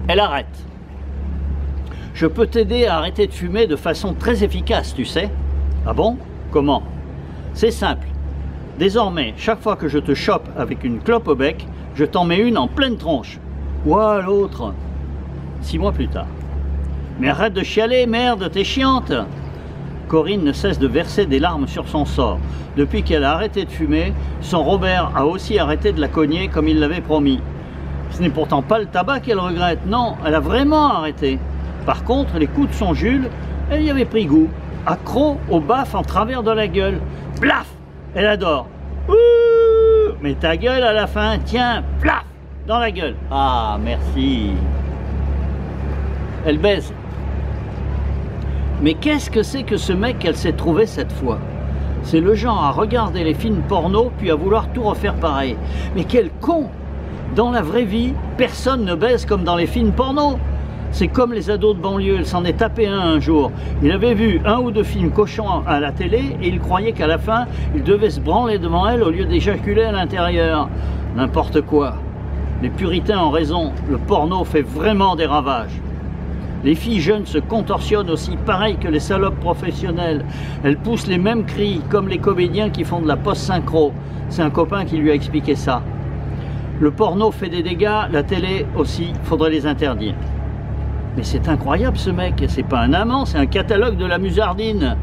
Elle arrête. Je peux t'aider à arrêter de fumer de façon très efficace, tu sais. Ah bon? Comment? C'est simple. Désormais, chaque fois que je te chope avec une clope au bec, je t'en mets une en pleine tronche. Ouah, l'autre. 6 mois plus tard. Mais arrête de chialer, merde, t'es chiante. Corinne ne cesse de verser des larmes sur son sort. Depuis qu'elle a arrêté de fumer, son Robert a aussi arrêté de la cogner comme il l'avait promis. Ce n'est pourtant pas le tabac qu'elle regrette, non, elle a vraiment arrêté. Par contre, les coups de son Jules, elle y avait pris goût. Accro au baffe en travers de la gueule. Plaf! Elle adore. Ouh! Mais ta gueule à la fin, tiens, plaf! Dans la gueule. Ah, merci. Elle baise. Mais qu'est-ce que c'est que ce mec qu'elle s'est trouvé cette fois? C'est le genre à regarder les films porno puis à vouloir tout refaire pareil. Mais quel con! Dans la vraie vie, personne ne baise comme dans les films porno. C'est comme les ados de banlieue, il s'en est tapé un jour. Il avait vu 1 ou 2 films cochons à la télé et il croyait qu'à la fin, il devait se branler devant elle au lieu d'éjaculer à l'intérieur. N'importe quoi. Les puritains ont raison, le porno fait vraiment des ravages. Les filles jeunes se contorsionnent aussi pareil que les salopes professionnelles. Elles poussent les mêmes cris comme les comédiens qui font de la post-synchro. C'est un copain qui lui a expliqué ça. Le porno fait des dégâts, la télé aussi, faudrait les interdire. Mais c'est incroyable ce mec, c'est pas un amant, c'est un catalogue de la musardine.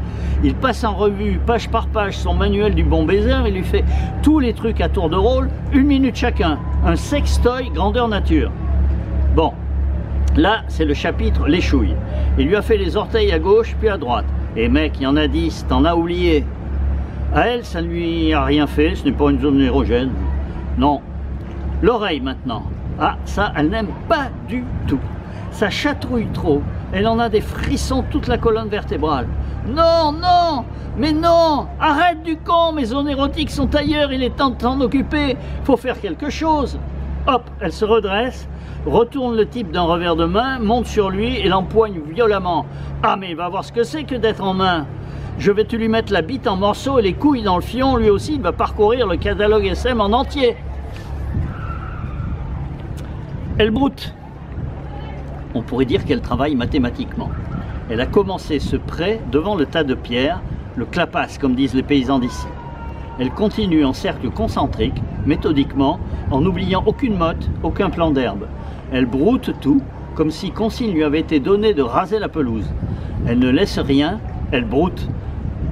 Il passe en revue, page par page, son manuel du bon baiser et lui fait tous les trucs à tour de rôle, 1 minute chacun. Un sextoy grandeur nature. Bon. Là, c'est le chapitre les chouilles. Il lui a fait les orteils à gauche puis à droite. Et mec, il y en a 10, t'en as oublié. À elle, ça ne lui a rien fait, ce n'est pas une zone érogène. Non. L'oreille maintenant. Ah, ça, elle n'aime pas du tout. Ça chatouille trop. Elle en a des frissons toute la colonne vertébrale. Non, non, mais non, arrête du con, mes zones érotiques sont ailleurs, il est temps de t'en occuper. Faut faire quelque chose. Hop, elle se redresse. Retourne le type d'un revers de main, monte sur lui et l'empoigne violemment. Ah mais il va voir ce que c'est que d'être en main. Je vais te lui mettre la bite en morceaux et les couilles dans le fion, lui aussi il va parcourir le catalogue SM en entier. Elle broute. On pourrait dire qu'elle travaille mathématiquement. Elle a commencé ce prêt devant le tas de pierres, le clapasse comme disent les paysans d'ici. Elle continue en cercle concentrique, méthodiquement, en n'oubliant aucune motte, aucun plan d'herbe. Elle broute tout, comme si consigne lui avait été donné de raser la pelouse. Elle ne laisse rien, elle broute.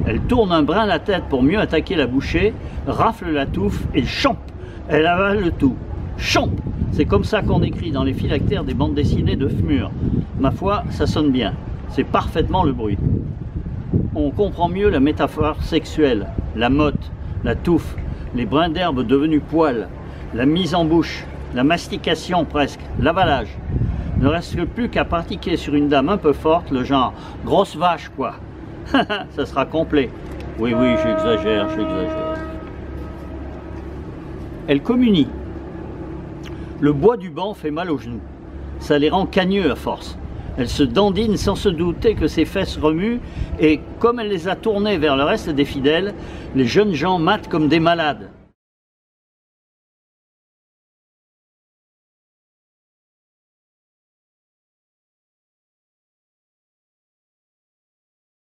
Elle tourne un brin la tête pour mieux attaquer la bouchée, rafle la touffe et champe. Elle avale le tout. Champe! C'est comme ça qu'on écrit dans les phylactères des bandes dessinées de Fmur. Ma foi, ça sonne bien. C'est parfaitement le bruit. On comprend mieux la métaphore sexuelle, la motte, la touffe, les brins d'herbe devenus poils, la mise en bouche, la mastication presque, l'avalage. Ne reste plus qu'à pratiquer sur une dame un peu forte, le genre « grosse vache quoi ». Ça sera complet. Oui, oui, j'exagère, j'exagère. Elle communie. Le bois du banc fait mal aux genoux. Ça les rend cagneux à force. Elle se dandine sans se douter que ses fesses remuent et comme elle les a tournées vers le reste des fidèles, les jeunes gens matent comme des malades.